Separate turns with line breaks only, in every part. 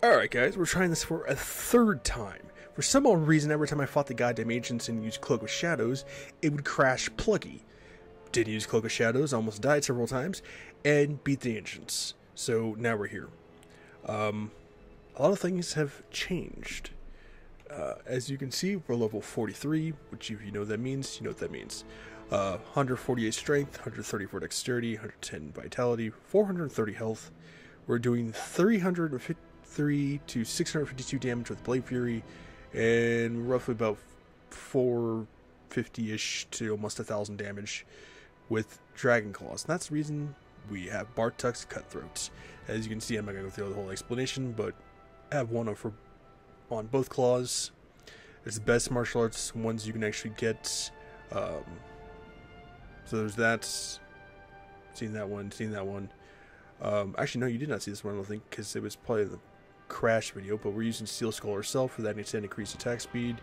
Alright guys, we're trying this for a third time. For some odd reason, every time I fought the goddamn ancients and used Cloak of Shadows, it would crash pluggy. Did use Cloak of Shadows, almost died several times, and beat the ancients. So now we're here. A lot of things have changed. As you can see, we're level 43, which if you know what that means, you know what that means. 148 strength, 134 dexterity, 110 vitality, 430 health. We're doing 353 to 652 damage with Blade Fury, and roughly about 450-ish to almost 1,000 damage with Dragon Claws. And that's the reason we have Bartuk's Cutthroats. As you can see, I'm not going to go through the whole explanation, but I have one on both claws. It's the best martial arts ones you can actually get. So there's that. Seen that one. Actually, no, you did not see this one, I don't think, because it was probably the crash video. But we're using Steel Skull herself for that extended increased attack speed.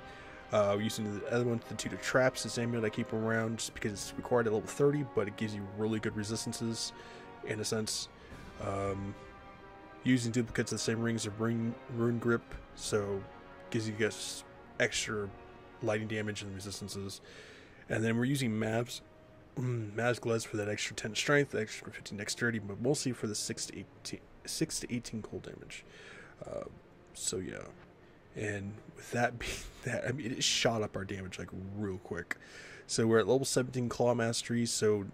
We're using the other one, the two traps. This amulet I keep around just because it's required at level 30, but it gives you really good resistances, in a sense. Using duplicates of the same rings of Rune Grip, so gives you guys extra lightning damage and resistances. And then we're using Mav's Gloves for that extra 10 strength, extra 15 dexterity, but mostly for the 6 to 18 cold damage. So yeah. And with that being that, I mean, it shot up our damage like real quick. So we're at level 17 Claw Mastery, so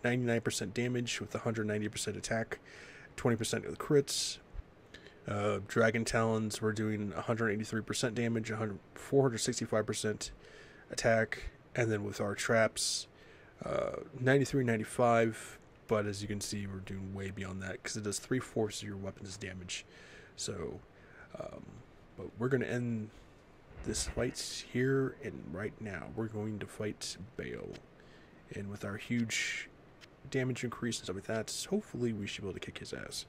99% damage with 190% attack, 20% of the crits. Dragon Talons, we're doing 183% damage, 465% attack, and then with our traps, 93, 95. But as you can see, we're doing way beyond that because it does 3/4 of your weapon's damage. So, but we're going to end this fight here and right now. We're going to fight Baal, and with our huge damage increase and stuff like that, hopefully we should be able to kick his ass.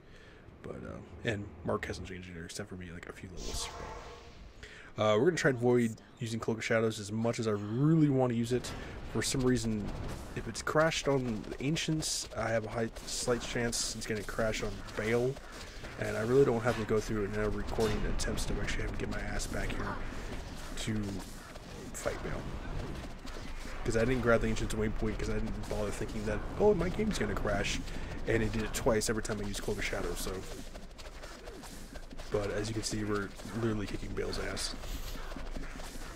But and Mark hasn't changed either, except for me, like a few levels. We're going to try and avoid using Cloak of Shadows as much as I really want to use it. For some reason, if it's crashed on the Ancients, I have a slight chance it's going to crash on Baal. And I really don't have to go through another recording attempts to actually have to get my ass back here to fight Baal. Because I didn't grab the Ancient's waypoint because I didn't bother thinking that, oh, my game's going to crash. And it did it twice every time I used Cloak of Shadows, so. But as you can see, we're literally kicking Baal's ass.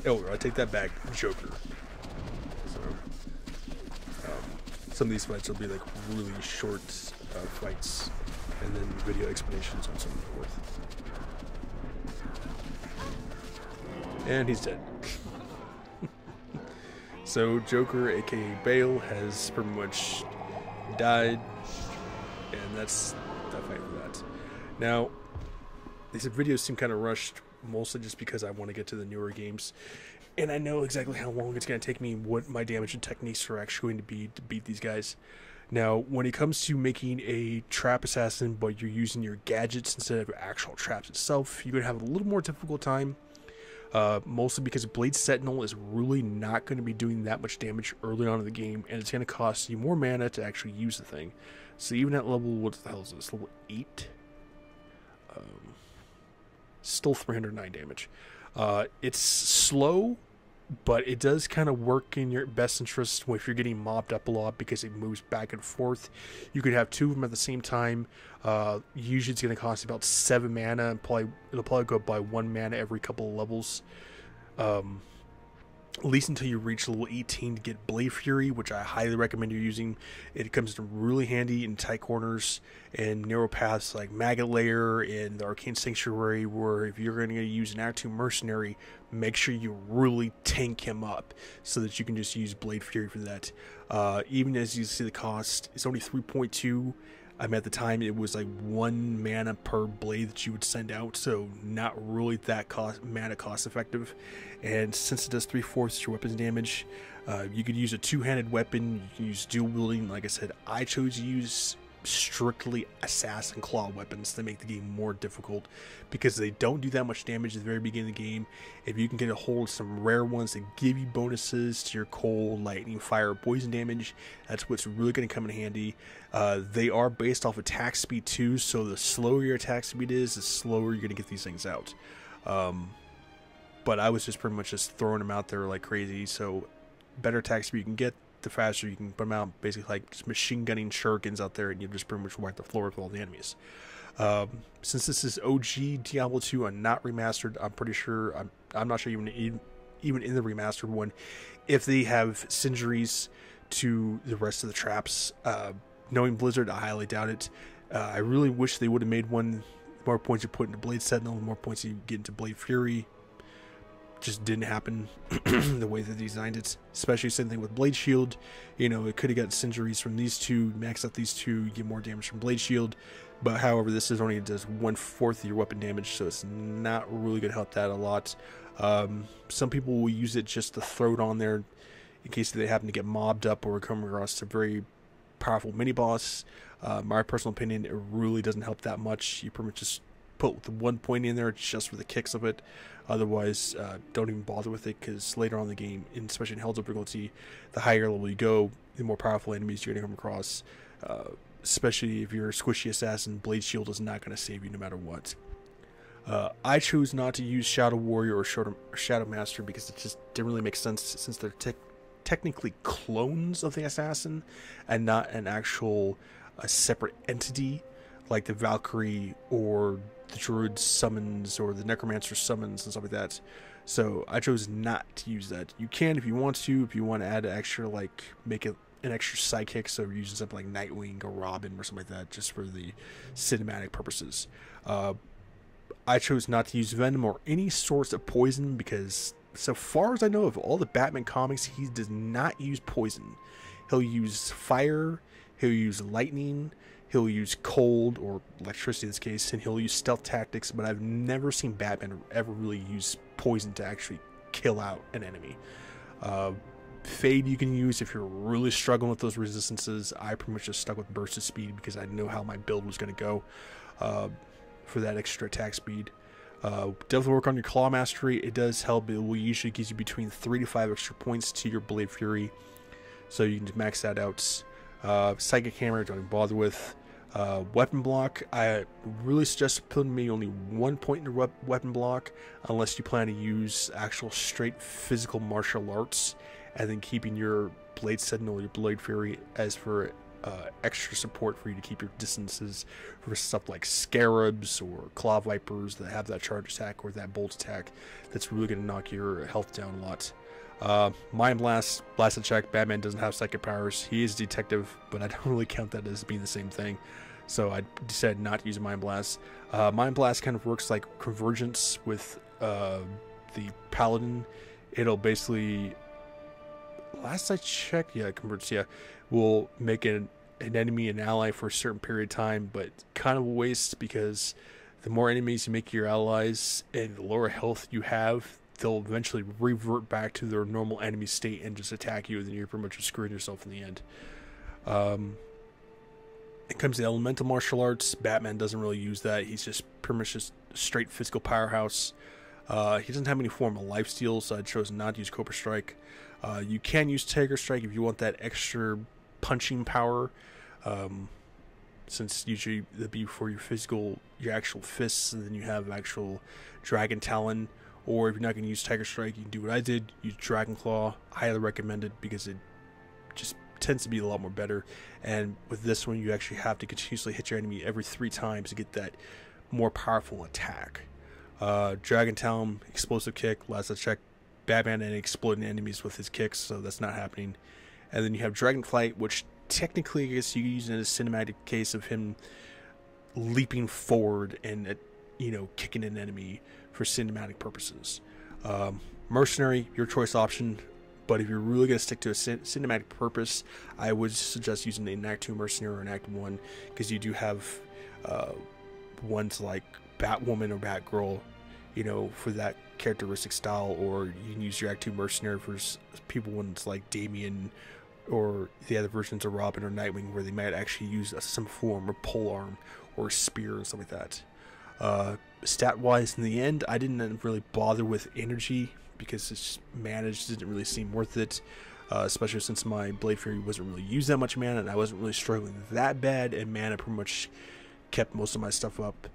Oh, I take that back, Joker. So, some of these fights will be like really short fights, and then video explanations on some of the forth. And he's dead. So Joker, aka Baal, has pretty much died, and that's the fight for that. Now, these videos seem kind of rushed, mostly just because I want to get to the newer games, and I know exactly how long it's going to take me, what my damage and techniques are actually going to be to beat these guys. Now, when it comes to making a trap assassin, but you're using your gadgets instead of actual traps itself, you're going to have a little more difficult time. Mostly because Blade Sentinel is really not going to be doing that much damage early on in the game, and it's going to cost you more mana to actually use the thing. So even at level, what the hell is this, level 8? Still 309 damage. It's slow, but it does kind of work in your best interest if you're getting mobbed up a lot because it moves back and forth. You could have two of them at the same time. Usually it's going to cost about 7 mana, and it'll probably go up by 1 mana every couple of levels. At least until you reach level 18 to get Blade Fury, which I highly recommend you using. It comes in really handy in tight corners and narrow paths like Maggot Lair and the Arcane Sanctuary, where if you're going to use an Act 2 Mercenary, make sure you really tank him up so that you can just use Blade Fury for that. Even as you see the cost, it's only 3.2. At the time it was like 1 mana per blade that you would send out, so not really that mana cost effective. And since it does 3/4 your weapon's damage, you could use a two-handed weapon. You can use dual wielding. Like I said, I chose to use strictly assassin claw weapons to make the game more difficult, because they don't do that much damage at the very beginning of the game. If you can get a hold of some rare ones that give you bonuses to your cold, lightning, fire, poison damage, that's what's really going to come in handy. They are based off attack speed too, so the slower your attack speed is, the slower you're going to get these things out. But I was just pretty much just throwing them out there like crazy, so better attack speed you can get, the faster you can put them out. Basically like just machine gunning shurikens out there, and you just pretty much wipe the floor with all the enemies. Since this is OG Diablo 2 and not remastered, I'm pretty sure, I'm not sure even in the remastered one if they have synergies to the rest of the traps. Knowing Blizzard, I highly doubt it. I really wish they would have made one. The more points you put into Blade Sentinel, the more points you get into Blade Fury. Just didn't happen the way they designed it. Especially same thing with Blade Shield. You know, it could have got synergies from these two, max out these two, get more damage from Blade Shield. But however, this is only does 1/4 of your weapon damage, so it's not really going to help that a lot. Some people will use it just to throw it on there in case they happen to get mobbed up or come across a very powerful mini boss. My personal opinion, it really doesn't help that much. You pretty much just put the 1 point in there just for the kicks of it. Otherwise, don't even bother with it, because later on in the game, especially in Hell's difficulty, the higher level you go, the more powerful enemies you're going to come across. Especially if you're a squishy assassin, Blade Shield is not going to save you no matter what. I chose not to use Shadow Warrior or Shadow Master because it just didn't really make sense, since they're technically clones of the assassin and not an actual separate entity like the Valkyrie or the Druid summons or the Necromancer summons and stuff like that. So I chose not to use that. You can if you want to, if you want to add an extra, like make it an extra sidekick, so you're using something like Nightwing or Robin or something like that, just for the cinematic purposes. I chose not to use Venom or any source of poison because, so far as I know of all the Batman comics, he does not use poison. He'll use fire, he'll use lightning, he'll use cold or electricity in this case, and he'll use stealth tactics, but I've never seen Batman ever really use poison to actually kill out an enemy. Fade you can use if you're really struggling with those resistances. I pretty much just stuck with burst of speed because I know how my build was going to go for that extra attack speed. Definitely work on your claw mastery. It does help. It will usually give you between 3 to 5 extra points to your Blade Fury, so you can just max that out. Psychic Hammer, don't even bother with. Weapon block, I really suggest putting maybe only 1 point in your weapon block unless you plan to use actual straight physical martial arts, and then keeping your Blade Sentinel, your Blade Fury, as for extra support for you to keep your distances for stuff like Scarabs or Claw Vipers that have that charge attack or that bolt attack that's really going to knock your health down a lot. Mind Blast, Blast Check. Batman doesn't have psychic powers. He is detective, but I don't really count that as being the same thing, so I decided not to use Mind Blast. Mind Blast kind of works like Convergence with the Paladin. It'll basically, last I checked, yeah, Convergence, yeah, will make an enemy an ally for a certain period of time, but kind of a waste, because the more enemies you make your allies and the lower health you have, they'll eventually revert back to their normal enemy state and just attack you, and then you're pretty much just screwing yourself in the end. It comes to elemental martial arts. Batman doesn't really use that. He's just pretty much just a straight physical powerhouse. He doesn't have any form of lifesteal, so I chose not to use Cobra Strike. You can use Tiger Strike if you want that extra punching power, since usually that'd be for your actual fists, and then you have actual Dragon Talon. Or if you're not going to use Tiger Strike, you can do what I did, use Dragon Claw. Highly recommended because it just tends to be a lot more better. And with this one, you actually have to continuously hit your enemy every 3 times to get that more powerful attack. Dragon Talon, Explosive Kick, last I checked, Batman and exploding enemies with his kicks, so that's not happening. And then you have Dragon Flight, which technically I guess you can use in a cinematic case of him leaping forward and kicking an enemy for cinematic purposes. Mercenary, your choice option, but if you're really going to stick to a cinematic purpose, I would suggest using an Act 2 Mercenary or an Act 1, because you do have ones like Batwoman or Batgirl, for that characteristic style, or you can use your Act 2 Mercenary for people ones like Damian or the other versions of Robin or Nightwing, where they might actually use some form of pole arm or spear and stuff like that. Stat wise, in the end, I didn't really bother with energy because its mana just didn't really seem worth it. Especially since my Blade Fury wasn't really used that much mana, and I wasn't really struggling that bad, and mana pretty much kept most of my stuff up.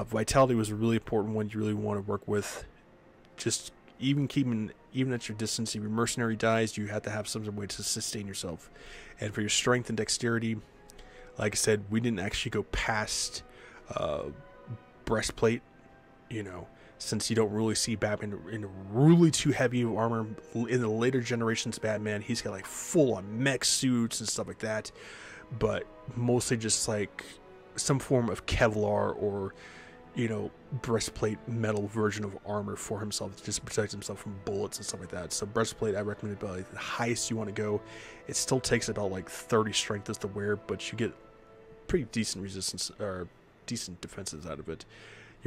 Vitality was a really important one you really want to work with. Just even at your distance, if your mercenary dies, you have to have some sort of way to sustain yourself. And for your strength and dexterity, like I said, we didn't actually go past breastplate, you know, since you don't really see Batman in really too heavy of armor. In the later generations Batman, he's got like full-on mech suits and stuff like that, but mostly just like some form of Kevlar or, you know, breastplate metal version of armor for himself, just to protect himself from bullets and stuff like that. So breastplate, I recommend about like the highest you want to go. It still takes about like 30 strength just to wear, but you get pretty decent resistance or decent defenses out of it.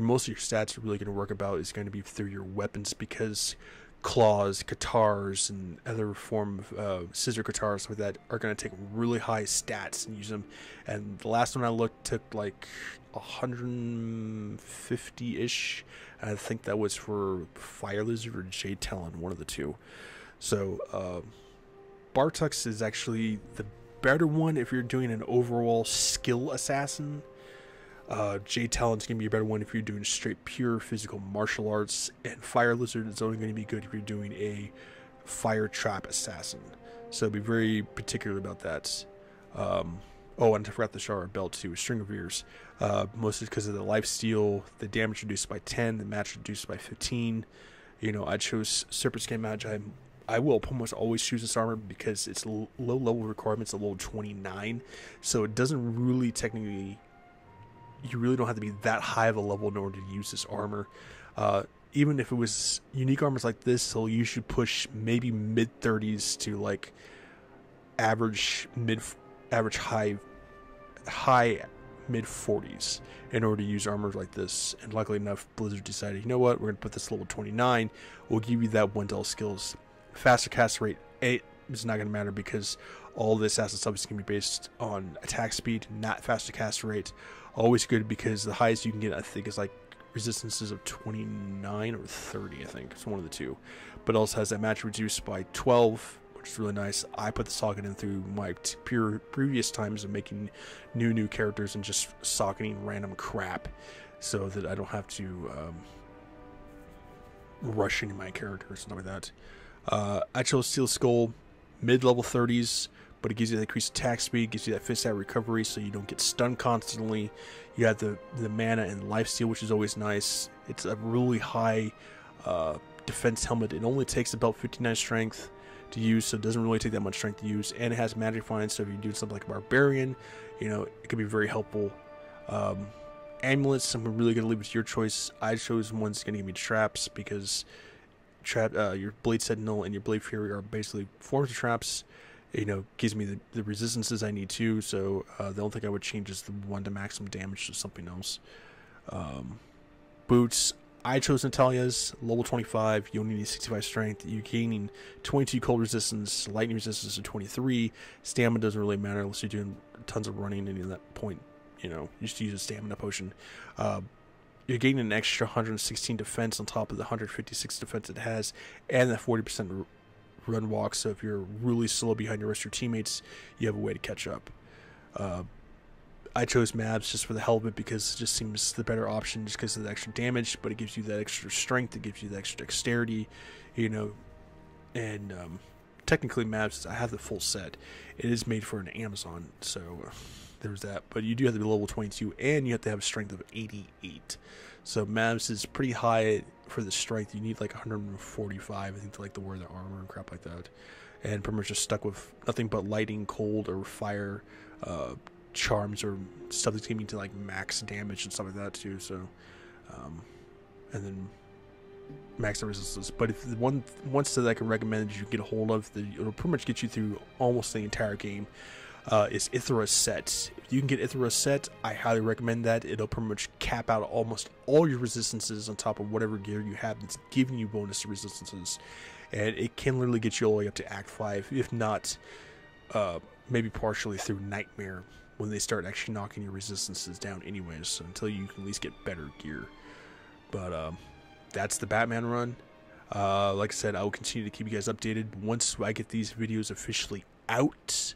Most of your stats are really going to work about is going to be through your weapons, because claws, katars, and other form of scissor katars like that are going to take really high stats and use them. And the last one I looked took like 150-ish. I think that was for Fire Lizard or Jade Talon, one of the two. So Bartux is actually the better one if you're doing an overall skill assassin. Jade Talon's going to be a better one if you're doing straight pure physical martial arts, and Fire Lizard is only going to be good if you're doing a fire trap assassin. So be very particular about that. Oh, and I forgot the Shara belt too, String of Ears. Mostly because of the lifesteal, the damage reduced by 10, the match reduced by 15. You know, I chose Serpent Skin Magi. I will almost always choose this armor because it's low level requirements, a level 29, so it doesn't really technically. You really don't have to be that high of a level in order to use this armor. Even if it was unique armors like this, so you should push maybe mid 30s to like average high mid 40s in order to use armor like this. And luckily enough, Blizzard decided, you know what, we're gonna put this level 29. We'll give you that 1 skills. Faster cast rate 8 is not gonna matter because all the assassin stuff is gonna be based on attack speed, not faster cast rate. Always good because the highest you can get, I think, is like resistances of 29 or 30, I think. It's one of the two. But also has that match reduced by 12, which is really nice. I put the socket in through my previous times of making new characters and just socketing random crap so that I don't have to rush into my characters and stuff like that. I chose Steel Skull, mid-level 30s. But it gives you that increased attack speed, gives you that fist out recovery so you don't get stunned constantly. You have the mana and lifesteal, which is always nice. It's a really high defense helmet. It only takes about 59 strength to use, so it doesn't really take that much strength to use. And it has magic find, so if you're doing something like a barbarian, you know, it could be very helpful. Amulets, I'm really going to leave it to your choice. I chose one's going to give me traps because your Blade Sentinel and your Blade Fury are basically forms of traps. You know, gives me the resistances I need to, so the only thing I would change is the one to maximum damage to something else. Boots, I chose Natalia's, level 25, you only need 65 strength, you're gaining 22 cold resistance, lightning resistance to 23, stamina doesn't really matter unless you're doing tons of running, and at that point, you know, you just use a stamina potion. You're gaining an extra 116 defense on top of the 156 defense it has, and the 40% run walk, so if you're really slow behind your rest of your teammates, you have a way to catch up. I chose Mabs just for the hell of it because it just seems the better option just because of the extra damage, but it gives you that extra strength, it gives you the extra dexterity, you know, and technically Mabs, I have the full set. It is made for an Amazon, so there's that, but you do have to be level 22 and you have to have a strength of 88. So Mabs is pretty high for the strength. You need like 145, I think, to like to wear the armor and crap like that. And pretty much just stuck with nothing but lighting, cold, or fire charms or stuff that's giving you to like max damage and stuff like that too. So, and then max resistance. But if one set that I can recommend you get a hold of, it'll pretty much get you through almost the entire game. Is Ithra set. If you can get Ithra set, I highly recommend that. It'll pretty much cap out almost all your resistances on top of whatever gear you have that's giving you bonus resistances. And it can literally get you all the way up to Act 5, if not maybe partially through Nightmare when they start actually knocking your resistances down anyways, so until you can at least get better gear. But that's the Batman run. Like I said, I will continue to keep you guys updated. Once I get these videos officially out,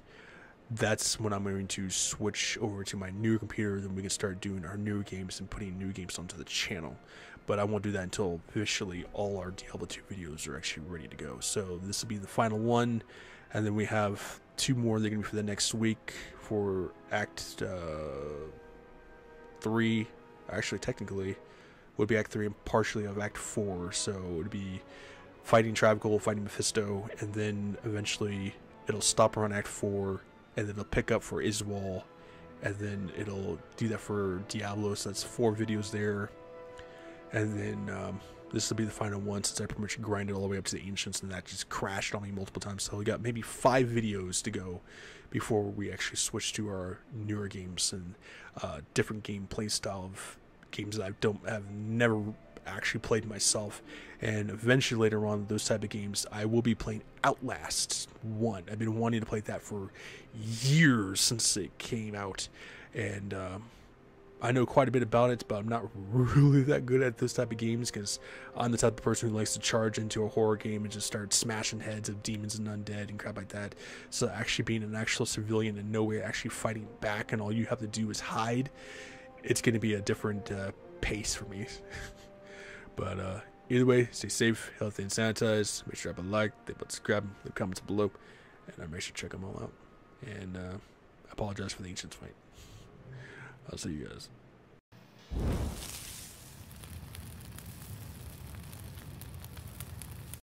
that's when I'm going to switch over to my newer computer. Then we can start doing our newer games and putting new games onto the channel. But I won't do that until officially all our Diablo 2 videos are actually ready to go. So this will be the final one, and then we have 2 more. They're going to be for the next week for Act 3. Actually, technically, would be Act 3 and partially of Act 4. So it would be fighting Travical, fighting Mephisto, and then eventually it'll stop around Act 4, and then it'll pick up for Iswal, and then it'll do that for Diablo. So that's 4 videos there. And then this will be the final one, since I pretty much grinded all the way up to the Ancients, and that just crashed on me multiple times. So we got maybe 5 videos to go before we actually switch to our newer games and different gameplay style of games that I've never actually played myself. And eventually later on, those type of games, I will be playing Outlast 1. I've been wanting to play that for years since it came out, and I know quite a bit about it, but I'm not really that good at those type of games, because I'm the type of person who likes to charge into a horror game and just start smashing heads of demons and undead and crap like that. So actually being an actual civilian and no way actually fighting back, and all you have to do is hide, it's going to be a different pace for me. But either way, stay safe, healthy, and sanitized. Make sure to drop a like, subscribe, leave comments below, and make sure to check them all out. And I apologize for the Ancients fight. I'll see you guys.